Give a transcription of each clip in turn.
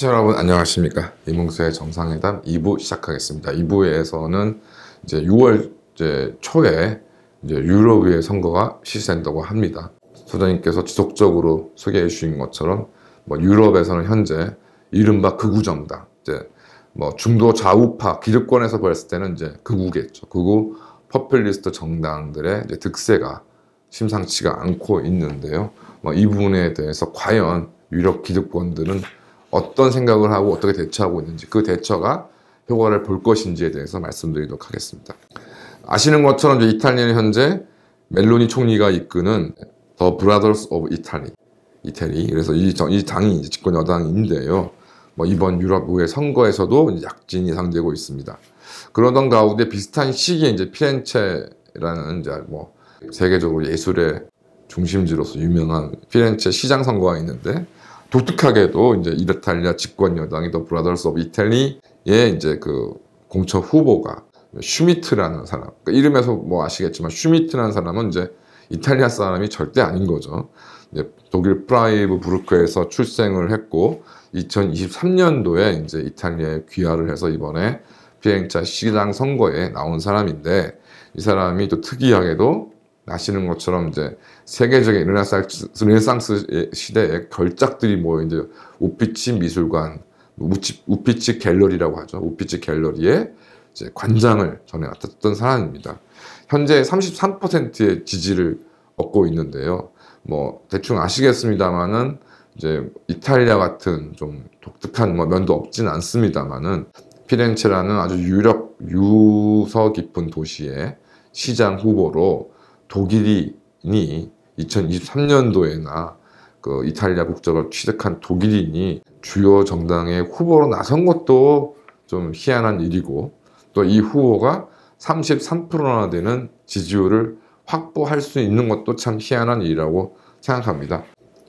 시청자 여러분 안녕하십니까. 이몽수의 정상회담 2부 시작하겠습니다. 2부에서는 이제 6월 초에 이제 유럽의 선거가 실시된다고 합니다. 소장님께서 지속적으로 소개해 주신 것처럼 유럽에서는 현재 이른바 극우정당, 이제 중도 좌우파 기득권에서 봤을 때는 이제 극우겠죠. 극우 포퓰리스트 정당들의 이제 득세가 심상치가 않고 있는데요. 이 부분에 대해서 과연 유럽 기득권들은 어떤 생각을 하고 어떻게 대처하고 있는지, 그 대처가 효과를 볼 것인지에 대해서 말씀드리도록 하겠습니다. 아시는 것처럼 이제 이탈리아는 현재 멜로니 총리가 이끄는 The Brothers of Italy, 그래서 이 당이 이제 집권 여당인데요. 이번 유럽 의회 선거에서도 이제 약진이 상되고 있습니다. 그러던 가운데 비슷한 시기에 이제 피렌체라는 이제 세계적으로 예술의 중심지로서 유명한 피렌체 시장 선거가 있는데, 독특하게도 이제 이탈리아 집권 여당이 더 브라더스 오브 이탈리의 이제 그 공천 후보가 슈미트라는 사람, 그러니까 이름에서 아시겠지만 슈미트라는 사람은 이제 이탈리아 사람이 절대 아닌 거죠. 이제 독일 프라이브부르크에서 출생을 했고 2023년도에 이제 이탈리아에 귀화를 해서 이번에 피렌체 시장 선거에 나온 사람인데, 이 사람이 또 특이하게도 아시는 것처럼 이제 세계적인 르네상스 시대의 걸작들이 모여 이제 우피치 미술관, 우피치 갤러리라고 하죠. 우피치 갤러리에 이제 관장을 전에 맡았던 사람입니다. 현재 33%의 지지를 얻고 있는데요. 대충 아시겠습니다만은 이제 이탈리아 같은 좀 독특한 면도 없진 않습니다만은 피렌체라는 아주 유서 깊은 도시의 시장 후보로 독일인이 2023년도에나 그 이탈리아 국적을 취득한 독일인이 주요 정당의 후보로 나선 것도 좀 희한한 일이고, 또 이 후보가 33%나 되는 지지율을 확보할 수 있는 것도 참 희한한 일이라고 생각합니다.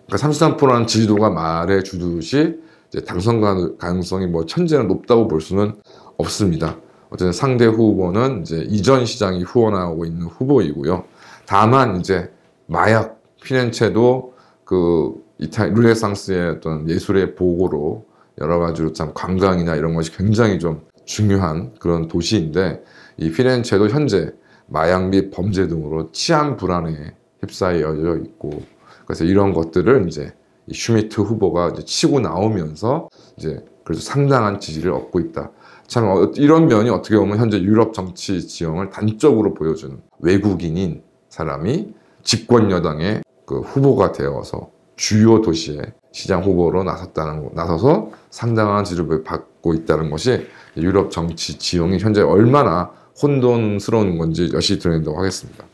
그러니까 33%라는 지지도가 말해 주듯이 이제 당선 가능성이 천재는 높다고 볼 수는 없습니다. 어쨌든 상대 후보는 이제 이전 시장이 후원하고 있는 후보이고요. 다만 이제 마약, 피렌체도 그 르네상스의 어떤 예술의 보고로 여러 가지로 참 관광이나 이런 것이 굉장히 좀 중요한 그런 도시인데, 이 피렌체도 현재 마약 및 범죄 등으로 치안 불안에 휩싸여 있고, 그래서 이런 것들을 이제 이 슈미트 후보가 이제 치고 나오면서 이제 그래서 상당한 지지를 얻고 있다. 참 이런 면이 어떻게 보면 현재 유럽 정치 지형을 단적으로 보여주는, 외국인인 사람이 집권 여당의 그 후보가 되어서 주요 도시의 시장 후보로 나서서 상당한 지지를 받고 있다는 것이 유럽 정치 지형이 현재 얼마나 혼돈스러운 건지 여실히 드러낸다고 하겠습니다.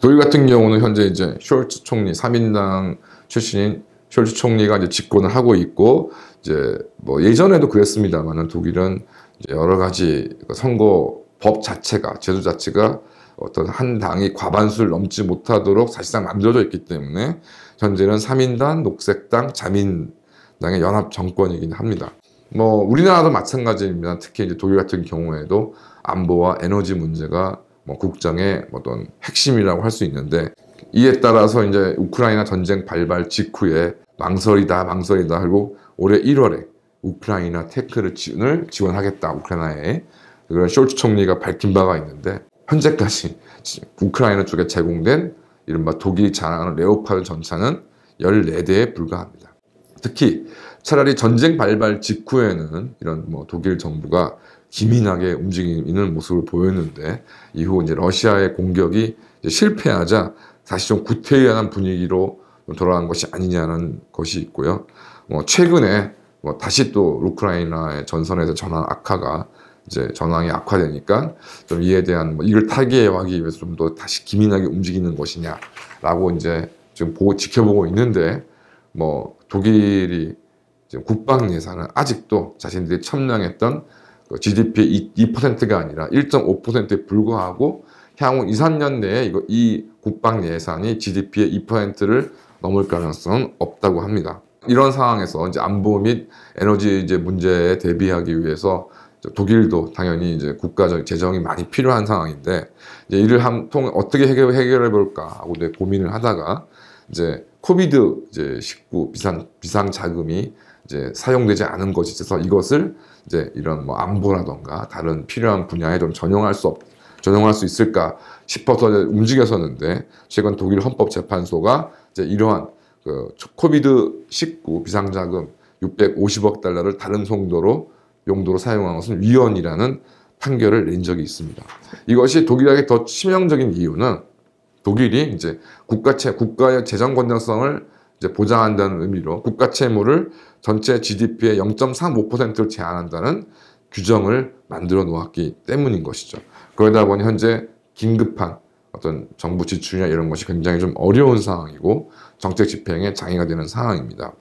독일 같은 경우는 현재 이제 숄츠 총리, 3인당 출신인 숄츠 총리가 이제 집권을 하고 있고, 이제 예전에도 그랬습니다만은 독일은 이제 여러 가지 선거법 자체가, 제도 자체가 어떤 한 당이 과반수를 넘지 못하도록 사실상 만들어져 있기 때문에 현재는 3인당, 녹색당, 자민당의 연합 정권이긴 합니다. 우리나라도 마찬가지입니다. 특히 이제 독일 같은 경우에도 안보와 에너지 문제가 국정의 어떤 핵심이라고 할 수 있는데, 이에 따라서 이제 우크라이나 전쟁 발발 직후에 망설이다 하고 올해 1월에 우크라이나 테크를 지원하겠다, 우크라이나에 그런 숄츠 총리가 밝힌 바가 있는데, 현재까지 우크라이나 쪽에 제공된 이른바 독일이 자랑하는 레오파드 전차는 14대에 불과합니다. 특히 차라리 전쟁 발발 직후에는 이런 독일 정부가 기민하게 움직이는 모습을 보였는데, 이후 이제 러시아의 공격이 이제 실패하자 다시 좀 구태의연한 분위기로 돌아간 것이 아니냐는 것이 있고요. 최근에 다시 또 우크라이나의 전선에서 전황이 악화되니까 좀 이에 대한 이를 타개하기 위해서 좀 더 다시 기민하게 움직이는 것이냐라고 이제 지금 지켜보고 있는데, 독일이 지금 국방 예산은 아직도 자신들이 첨령했던 GDP의 2%가 아니라 1.5%에 불과하고, 향후 2, 3년 내에 이 국방 예산이 GDP의 2%를 넘을 가능성은 없다고 합니다. 이런 상황에서 이제 안보 및 에너지 문제에 대비하기 위해서 독일도 당연히 이제 국가적 재정이 많이 필요한 상황인데, 이제 이를 어떻게 해결해 볼까 하고 고민을 하다가 이제 코비드 19 비상 자금이 이제 사용되지 않은 것이 있어서 이것을 이제 이런 뭐 안보라던가 다른 필요한 분야에 좀 전용할 수 있을까 싶어서 움직였었는데, 최근 독일 헌법재판소가 이제 이러한 그 코비드-19 비상자금 650억 달러를 다른 용도로 사용한 것은 위헌이라는 판결을 낸 적이 있습니다. 이것이 독일에게 더 치명적인 이유는, 독일이 이제 국가의 재정 건전성을 이제 보장한다는 의미로 국가 채무를 전체 GDP의 0.35%를 제한한다는 규정을 만들어 놓았기 때문인 것이죠. 그러다 보니 현재 긴급한 어떤 정부 지출이나 이런 것이 굉장히 좀 어려운 상황이고 정책 집행에 장애가 되는 상황입니다.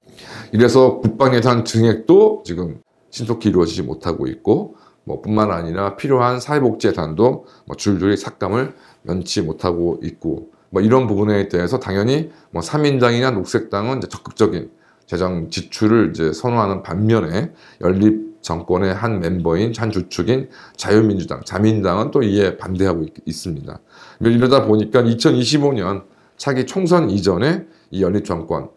이래서 국방 예산 증액도 지금 신속히 이루어지지 못하고 있고, 뭐 뿐만 아니라 필요한 사회복지 예산도 줄줄이 삭감을 면치 못하고 있고, 뭐 이런 부분에 대해서 당연히 뭐 3인당이나 녹색당은 이제 적극적인 재정 지출을 이제 선호하는 반면에, 연립 정권의 한 멤버인 한 주축인 자유민주당, 자민당은 또 이에 반대하고 있습니다. 이러다 보니까 2025년 차기 총선 이전에 이 연립 정권,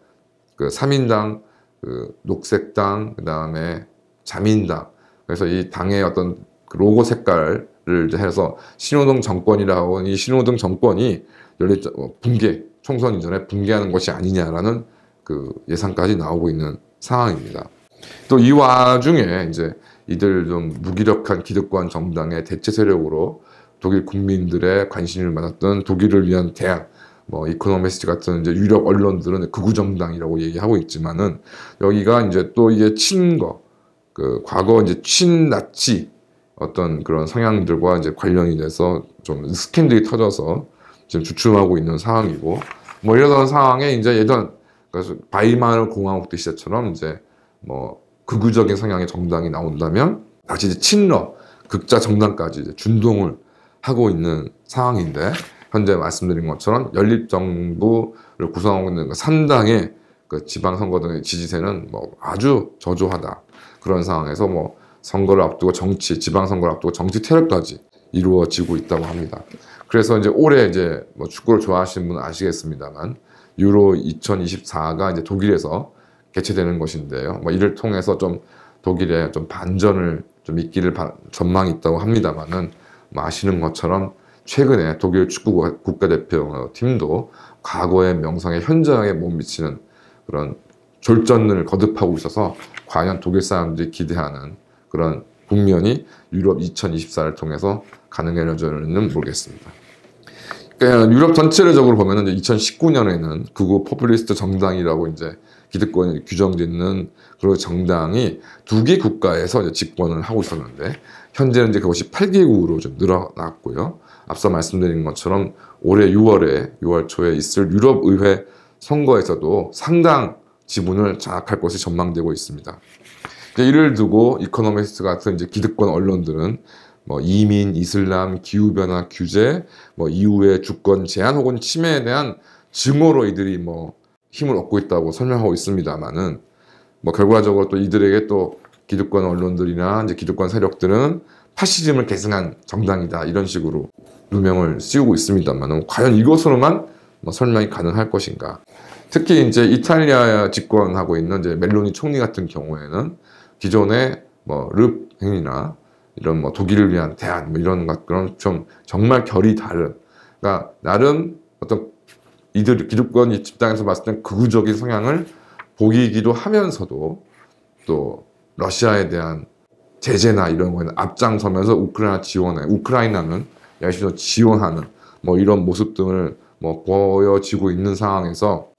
그 3인당, 그 녹색당, 그 다음에 자민당, 그래서 이 당의 어떤 그 로고 색깔을 이제 해서 신호등 정권이라고 하는 이 신호등 정권이 총선 이전에 붕괴하는 것이 아니냐라는 그 예상까지 나오고 있는 상황입니다. 또 이 와중에 이제 이들 좀 무기력한 기득권 정당의 대체 세력으로 독일 국민들의 관심을 받았던 독일을 위한 대안, 뭐 이코노미스트 같은 이제 유럽 언론들은 극우 정당이라고 얘기하고 있지만은, 여기가 이제 또 이게 그 과거 이제 친나치 어떤 그런 성향들과 이제 관련이 돼서 좀 스캔들이 터져서 지금 주춤하고 있는 상황이고, 뭐 이런 상황에 이제 예전 그래서 바이마르 공화국 때 시대처럼 이제 뭐 극우적인 성향의 정당이 나온다면 다시 이제 친러 극자 정당까지 이제 준동을 하고 있는 상황인데, 현재 말씀드린 것처럼 연립 정부를 구성하고 있는 3당의 그 지방선거 등의 지지세는 뭐 아주 저조하다. 그런 상황에서 뭐 선거를 앞두고 지방선거를 앞두고 정치 퇴력까지 이루어지고 있다고 합니다. 그래서 이제 올해 이제 뭐 축구를 좋아하시는 분은 아시겠습니다만, 유로 2024가 이제 독일에서 개최되는 것인데요. 뭐 이를 통해서 좀 독일의 좀 반전을 좀 있기를 전망이 있다고 합니다만은, 뭐 아시는 것처럼 최근에 독일 축구 국가대표 팀도 과거의 명성에 현저하게 못 미치는 그런 졸전을 거듭하고 있어서, 과연 독일 사람들이 기대하는 그런 국면이 유럽 2024를 통해서 가능해질지는 모르겠습니다. 그러니까 유럽 전체적으로 보면은 2019년에는 극우 포퓰리스트 정당이라고 이제 기득권이 규정되는 그런 정당이 2개 국가에서 이제 집권을 하고 있었는데, 현재는 이제 그것이 8개국으로 좀 늘어났고요. 앞서 말씀드린 것처럼 올해 6월 초에 있을 유럽 의회 선거에서도 상당 지분을 장악할 것이 전망되고 있습니다. 이를 두고 이코노미스트 같은 이제 기득권 언론들은 뭐 이민, 이슬람, 기후변화 규제, 뭐 이후의 주권 제한 혹은 침해에 대한 증오로 이들이 뭐 힘을 얻고 있다고 설명하고 있습니다만은, 뭐 결과적으로 또 이들에게 또 기득권 언론들이나 이제 기득권 세력들은 파시즘을 계승한 정당이다, 이런 식으로 누명을 씌우고 있습니다만은, 과연 이것으로만 뭐 설명이 가능할 것인가? 특히 이제 이탈리아 집권하고 있는 이제 멜로니 총리 같은 경우에는 기존의 뭐 르펜이나 이런 뭐 독일을 위한 대안 뭐 이런 것들은 좀 정말 결이 다른, 그러니까 나름 어떤 이들 기득권 입장에서 봤을 땐 극우적인 성향을 보이기도 하면서도, 또 러시아에 대한 제재나 이런 거에는 앞장서면서 우크라이나는 열심히 지원하는 뭐 이런 모습 등을 뭐 보여지고 있는 상황에서,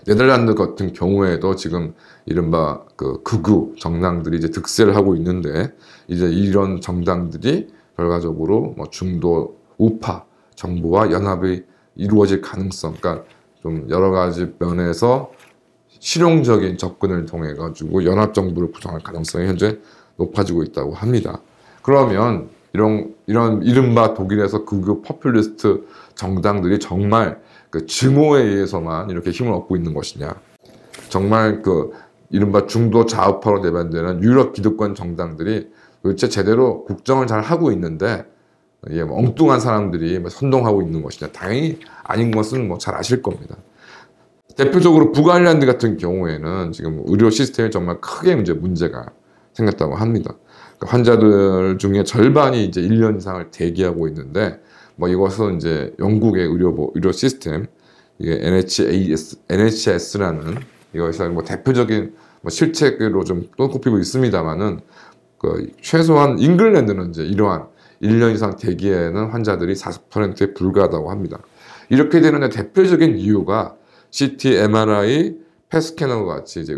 네덜란드 같은 경우에도 지금 이른바 그 극우 정당들이 이제 득세를 하고 있는데, 이제 이런 정당들이 결과적으로 뭐 중도 우파 정부와 연합이 이루어질 가능성, 그러니까 좀 여러 가지 면에서 실용적인 접근을 통해 가지고 연합 정부를 구성할 가능성이 현재 높아지고 있다고 합니다. 그러면 이런 이른바 독일에서 극우 포퓰리스트 정당들이 정말 그 증오에 의해서만 이렇게 힘을 얻고 있는 것이냐, 정말 그 이른바 중도 좌우파로 대변되는 유럽 기득권 정당들이 도대체 제대로 국정을 잘 하고 있는데 이게 엉뚱한 사람들이 선동하고 있는 것이냐, 당연히 아닌 것은 뭐 잘 아실 겁니다. 대표적으로 북아일랜드 같은 경우에는 지금 의료 시스템이 정말 크게 문제가 생겼다고 합니다. 그러니까 환자들 중에 절반이 이제 1년 이상을 대기하고 있는데, 뭐 이것은 이제 영국의 의료 시스템, 이게 NHS라는 이것이 뭐 대표적인 뭐 실책으로 좀 꼽히고 있습니다만은, 그 최소한 잉글랜드는 이제 이러한 1년 이상 대기에는 환자들이 40%에 불과하다고 합니다. 이렇게 되는 대표적인 이유가 CT, MRI, 펫스캐너와 같이 이제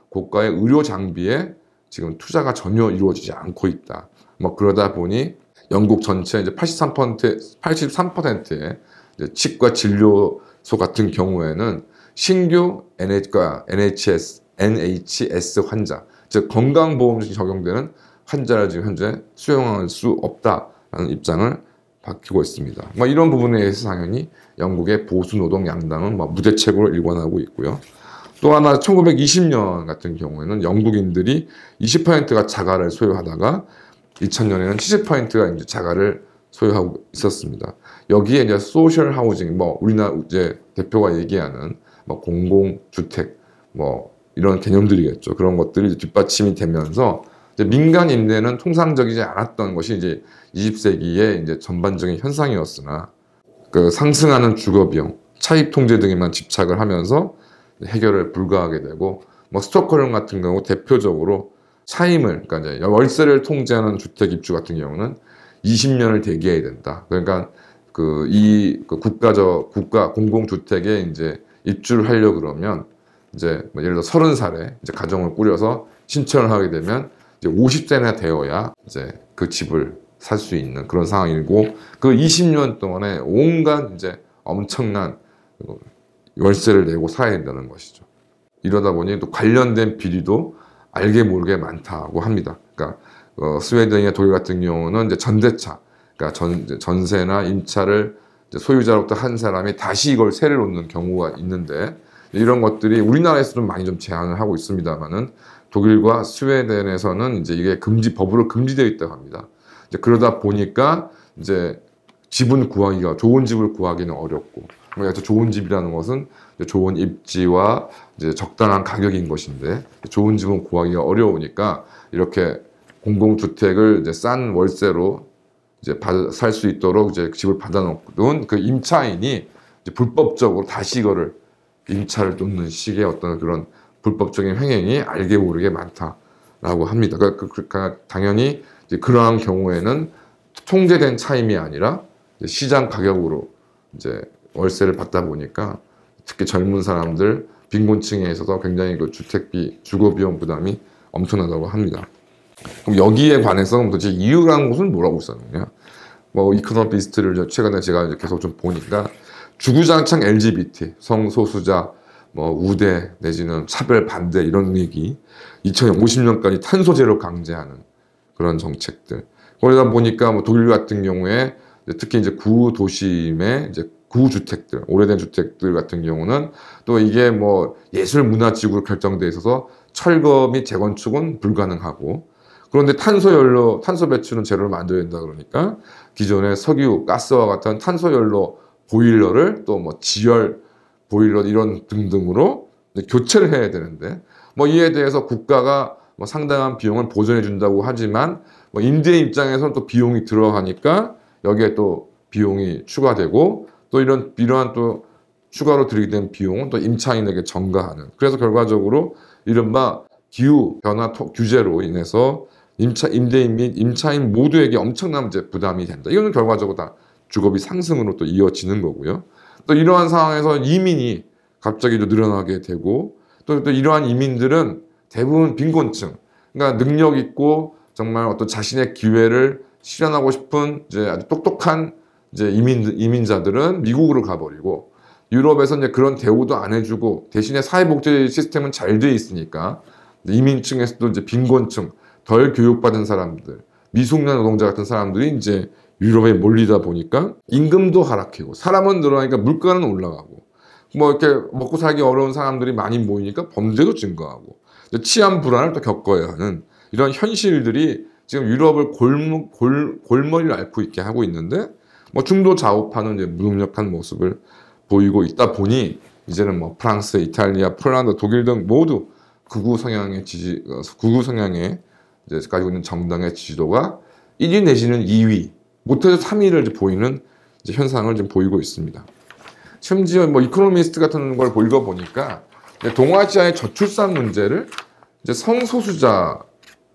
고가의 의료 장비에 지금 투자가 전혀 이루어지지 않고 있다. 뭐 그러다 보니 영국 전체 이제 83%의 치과 진료소 같은 경우에는 신규 NHS 환자, 즉 건강보험증이 적용되는 환자를 지금 현재 수용할 수 없다라는 입장을 밝히고 있습니다. 뭐 이런 부분에 대해서 당연히 영국의 보수 노동 양당은 뭐 무대책으로 일관하고 있고요. 또 하나 1920년 같은 경우에는 영국인들이 20%가 자가를 소유하다가 2000년에는 70%가 이제 자가를 소유하고 있었습니다. 여기에 이제 소셜 하우징, 뭐 우리나라 이제 대표가 얘기하는 뭐 공공주택, 뭐 이런 개념들이겠죠. 그런 것들이 뒷받침이 되면서 이제 민간 임대는 통상적이지 않았던 것이 이제 20세기의 이제 전반적인 현상이었으나, 그 상승하는 주거 비용, 차입 통제 등에만 집착을 하면서 해결을 불가하게 되고, 뭐 스톡홀름 같은 경우 대표적으로 차임을, 그러니까 이제 월세를 통제하는 주택 입주 같은 경우는 20년을 대기해야 된다. 그러니까 국가 공공주택에 이제 입주를 하려고 그러면 이제 뭐 예를 들어 30살에 이제 가정을 꾸려서 신청을 하게 되면 이제 50세나 되어야 이제 그 집을 살 수 있는 그런 상황이고, 그 20년 동안에 온갖 이제 엄청난 월세를 내고 살아야 된다는 것이죠. 이러다 보니 또 관련된 비리도 알게 모르게 많다고 합니다. 그러니까 스웨덴이나 독일 같은 경우는 이제 전대차, 그러니까 전세나 임차를 소유자로부터 한 사람이 다시 이걸 세를 놓는 경우가 있는데, 이런 것들이 우리나라에서는 많이 좀 제한을 하고 있습니다만은 독일과 스웨덴에서는 이제 이게 법으로 금지되어 있다고 합니다. 이제 그러다 보니까 이제 좋은 집을 구하기는 어렵고, 그래서 좋은 집이라는 것은 좋은 입지와 이제 적당한 가격인 것인데, 좋은 집은 구하기가 어려우니까 이렇게 공공주택을 이제 싼 월세로 이제 살 수 있도록 이제 집을 받아놓은 그 임차인이 이제 불법적으로 다시 이거를 임차를 놓는 식의 어떤 그런 불법적인 행행이 알게 모르게 많다라고 합니다. 그러니까 당연히 이제 그러한 경우에는 통제된 차임이 아니라 이제 시장 가격으로 이제 월세를 받다 보니까 특히 젊은 사람들, 빈곤층에 있어서 굉장히 그 주택비, 주거비용 부담이 엄청나다고 합니다. 그럼 여기에 관해서 도대체 이유라는 것은 뭐라고 썼느냐? 뭐 이코노미스트를 최근에 제가 계속 좀 보니까 주구장창 LGBT, 성소수자, 뭐 우대 내지는 차별 반대 이런 얘기, 2050년까지 탄소 제로 강제하는 그런 정책들. 그러다 보니까 뭐 독일 같은 경우에 특히 이제 구도심의 이제 구주택들, 오래된 주택들 같은 경우는 또 이게 뭐 예술문화지구로 결정돼 있어서 철거 및 재건축은 불가능하고, 그런데 탄소 배출은 제로를 만들어야 된다 그러니까 기존의 석유, 가스와 같은 탄소연료 보일러를 또 뭐 지열 보일러 이런 등등으로 교체를 해야 되는데, 뭐 이에 대해서 국가가 뭐 상당한 비용을 보전해 준다고 하지만 뭐 임대인 입장에서는 또 비용이 들어가니까 여기에 또 비용이 추가되고, 또 이러한 또 추가로 들이게 된 비용은 또 임차인에게 전가하는, 그래서 결과적으로 이른바 기후 변화 규제로 인해서 임대인 및 임차인 모두에게 엄청난 이제 부담이 된다. 이거는 결과적으로 다 주거비 상승으로 또 이어지는 거고요. 또 이러한 상황에서 이민이 갑자기 또 늘어나게 되고, 또 이러한 이민들은 대부분 빈곤층, 그러니까 능력 있고 정말 어떤 자신의 기회를 실현하고 싶은 이제 아주 똑똑한 이제 이민자들은 미국으로 가버리고, 유럽에서 이제 그런 대우도 안 해주고 대신에 사회복지 시스템은 잘 돼 있으니까 이민층에서도 이제 빈곤층, 덜 교육받은 사람들, 미숙련 노동자 같은 사람들이 이제 유럽에 몰리다 보니까 임금도 하락하고, 사람은 늘어나니까 물가는 올라가고, 뭐 이렇게 먹고 살기 어려운 사람들이 많이 모이니까 범죄도 증가하고, 치안 불안을 또 겪어야 하는 이런 현실들이 지금 유럽을 골머리를 앓고 있게 하고 있는데, 뭐 중도 좌우파는 이제 무능력한 모습을 보이고 있다 보니 이제는 뭐 프랑스, 이탈리아, 폴란드, 독일 등 모두 극우 성향의 이제 가지고 있는 정당의 지지도가 1위 내지는 2위, 못해도 3위를 보이는 이제 현상을 좀 보이고 있습니다. 심지어 뭐 이코노미스트 같은 걸 읽어보니까 동아시아의 저출산 문제를 이제 성소수자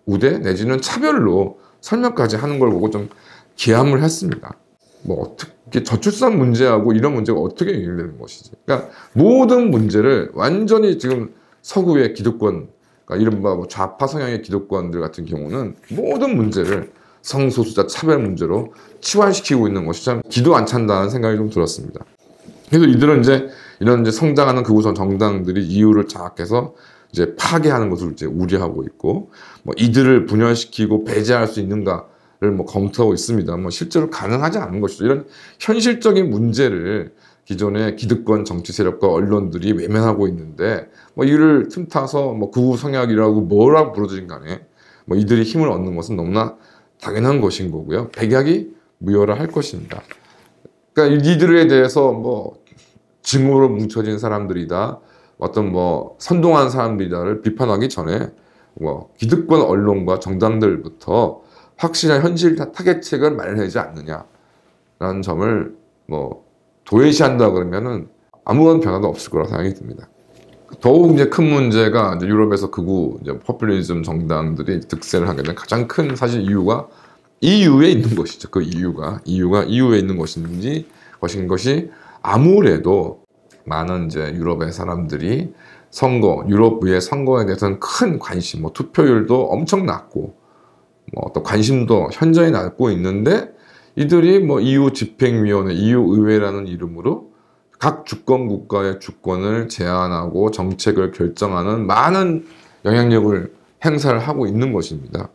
우대 내지는 차별로 설명까지 하는 걸 보고 좀 기함을 했습니다. 뭐 어떻게 저출산 문제하고 이런 문제가 어떻게 연결되는 것이지? 그러니까 모든 문제를 완전히 지금 서구의 기득권, 그러니까 이른바 뭐 좌파 성향의 기득권들 같은 경우는 모든 문제를 성소수자 차별 문제로 치환시키고 있는 것이 참 기도 안 찬다는 생각이 좀 들었습니다. 그래서 이들은 이제 이런 이제 성장하는 극우 정당들이 이유를 장악해서 이제 파괴하는 것을 이제 우려하고 있고, 뭐 이들을 분열시키고 배제할 수 있는가를 뭐 검토하고 있습니다. 뭐 실제로 가능하지 않은 것이죠. 이런 현실적인 문제를 기존의 기득권 정치 세력과 언론들이 외면하고 있는데, 뭐 이를 틈타서 뭐 극우 성향이라고 뭐라고 부르든 간에 뭐 이들이 힘을 얻는 것은 너무나 당연한 것인 거고요. 백약이 무효라 할 것입니다. 그러니까 이들에 대해서 뭐 증오로 뭉쳐진 사람들이다, 어떤 뭐 선동한 사람들이다를 비판하기 전에 뭐 기득권 언론과 정당들부터 확실한 현실 타겟책을 마련하지 않느냐라는 점을 뭐 도외시한다 그러면은 아무런 변화도 없을 거라 생각이 듭니다. 더욱 이제 큰 문제가 이제 유럽에서 극우 이제 포퓰리즘 정당들이 득세를 하게 된 가장 큰 사실 이유가 EU에 있는 것이죠. 그 이유가 EU에 있는 것인 것이 아무래도 많은 이제 유럽의 사람들이 유럽의 선거에 대해서는 큰 관심, 뭐 투표율도 엄청 낮고, 뭐 또 관심도 현저히 낮고 있는데, 이들이 뭐 EU 집행위원회, EU 의회라는 이름으로 각 주권 국가의 주권을 제한하고 정책을 결정하는 많은 영향력을 행사를 하고 있는 것입니다.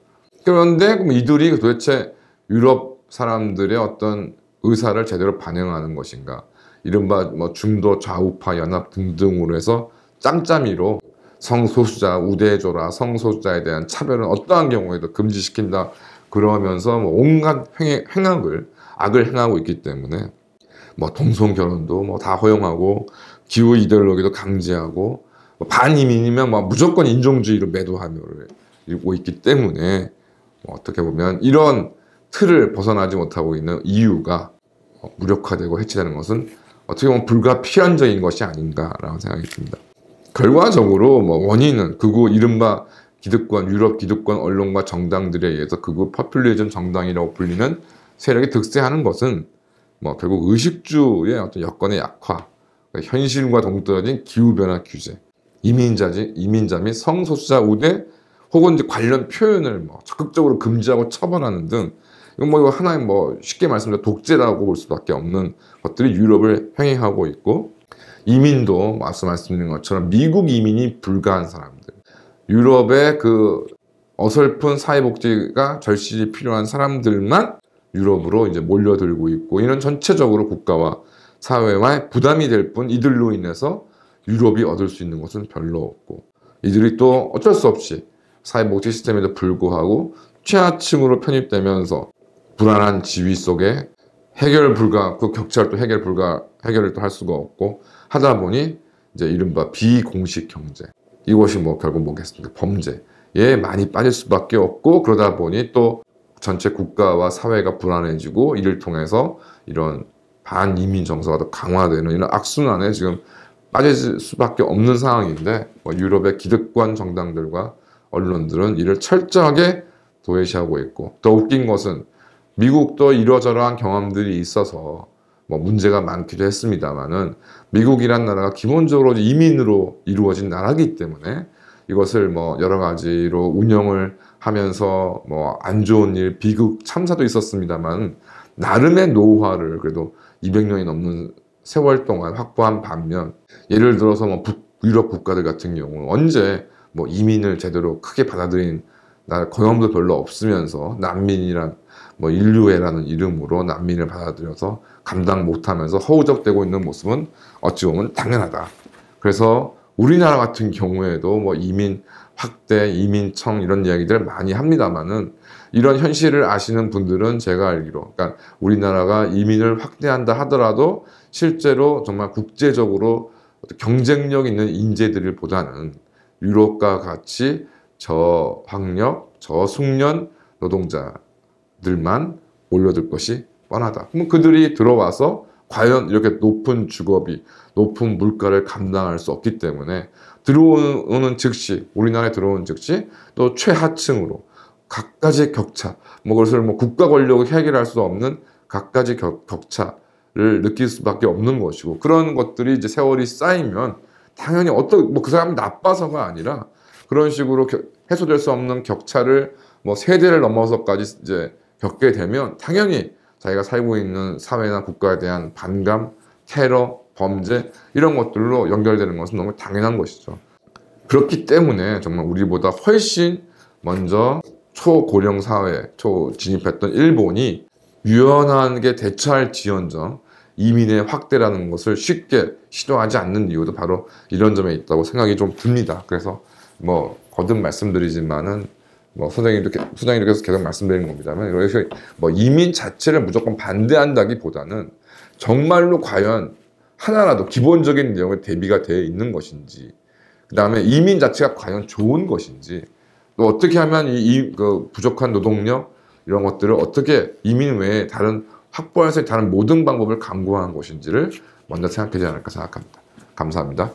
그런데 그럼 이들이 도대체 유럽 사람들의 어떤 의사를 제대로 반영하는 것인가? 이른바 뭐 중도 좌우파 연합 등등으로 해서 짬짬이로 성소수자 우대해줘라, 성소수자에 대한 차별은 어떠한 경우에도 금지시킨다 그러면서 뭐 온갖 악을 행하고 있기 때문에 뭐 동성 결혼도 뭐 다 허용하고 기후 이데올로기도 강제하고 뭐 반이민이면 뭐 무조건 인종주의로 매도하고 있기 때문에 뭐 어떻게 보면 이런 틀을 벗어나지 못하고 있는 이유가 무력화되고 해체되는 것은 어떻게 보면 불가피한적인 것이 아닌가라는 생각이 듭니다. 결과적으로 뭐 원인은 극우 이른바 유럽 기득권 언론과 정당들에 의해서 극우 포퓰리즘 정당이라고 불리는 세력이 득세하는 것은 뭐 결국 의식주의 어떤 여건의 약화, 그러니까 현실과 동떨어진 기후변화 규제, 이민자 및 성소수자 우대 혹은 이제 관련 표현을 뭐 적극적으로 금지하고 처벌하는 등 이건 뭐 하나의 뭐 쉽게 말씀드려 독재라고 볼 수밖에 없는 것들이 유럽을 횡행하고 있고, 이민도 앞서 말씀드린 것처럼 미국 이민이 불가한 사람들, 유럽의 그 어설픈 사회복지가 절실히 필요한 사람들만 유럽으로 이제 몰려들고 있고, 이는 전체적으로 국가와 사회와 부담이 될 뿐 이들로 인해서 유럽이 얻을 수 있는 것은 별로 없고, 이들이 또 어쩔 수 없이 사회복지 시스템에도 불구하고 취하층으로 편입되면서 불안한 지위 속에 그 격차를 또 해결을 또 할 수가 없고 하다 보니 이제 이른바 비공식 경제, 이것이 뭐 결국 뭐겠습니까? 범죄에 많이 빠질 수밖에 없고, 그러다 보니 또 전체 국가와 사회가 불안해지고 이를 통해서 이런 반이민 정서가 더 강화되는 이런 악순환에 지금 빠질 수밖에 없는 상황인데, 뭐 유럽의 기득권 정당들과 언론들은 이를 철저하게 도외시하고 있고, 더 웃긴 것은 미국도 이러저러한 경험들이 있어서 뭐 문제가 많기도 했습니다만은, 미국이란 나라가 기본적으로 이민으로 이루어진 나라이기 때문에 이것을 뭐 여러 가지로 운영을 하면서 뭐 안 좋은 일, 비극, 참사도 있었습니다만 나름의 노하우를 그래도 200년이 넘는 세월 동안 확보한 반면, 예를 들어서 뭐 유럽 국가들 같은 경우 언제 뭐 이민을 제대로 크게 받아들인 경험도 별로 없으면서 난민이란 뭐 인류애라는 이름으로 난민을 받아들여서 감당 못하면서 허우적대고 있는 모습은 어찌 보면 당연하다. 그래서 우리나라 같은 경우에도 뭐 이민 확대, 이민청 이런 이야기들 많이 합니다만은, 이런 현실을 아시는 분들은 제가 알기로, 그러니까 우리나라가 이민을 확대한다 하더라도 실제로 정말 국제적으로 경쟁력 있는 인재들보다는 유럽과 같이 저학력, 저숙련 노동자들만 몰려들 것이 뻔하다. 그럼 그들이 들어와서 과연 이렇게 높은 주거비, 높은 물가를 감당할 수 없기 때문에 들어오는 즉시, 우리나라에 들어오는 즉시 또 최하층으로 각가지 격차, 그것을 국가 권력이 해결할 수 없는 각가지 격차를 느낄 수밖에 없는 것이고, 그런 것들이 이제 세월이 쌓이면 당연히 그 사람이 나빠서가 아니라 그런 식으로 해소될 수 없는 격차를 세대를 넘어서까지 이제 겪게 되면 당연히 자기가 살고 있는 사회나 국가에 대한 반감, 테러, 범죄 이런 것들로 연결되는 것은 너무 당연한 것이죠. 그렇기 때문에 정말 우리보다 훨씬 먼저 초고령 사회에 진입했던 일본이 유연하게 대처할 지연정 이민의 확대라는 것을 쉽게 시도하지 않는 이유도 바로 이런 점에 있다고 생각이 좀 듭니다. 그래서 거듭 말씀드리지만은 소장님께서 계속 말씀드리는 겁니다만, 그래서 이민 자체를 무조건 반대한다기보다는 정말로 과연 하나라도 기본적인 내용에 대비가 되어 있는 것인지, 그 다음에 이민 자체가 과연 좋은 것인지, 또 어떻게 하면 그 부족한 노동력 이런 것들을 어떻게 이민 외에 확보할 수 있는 다른 모든 방법을 강구하는 것인지를 먼저 생각하지 않을까 생각합니다. 감사합니다.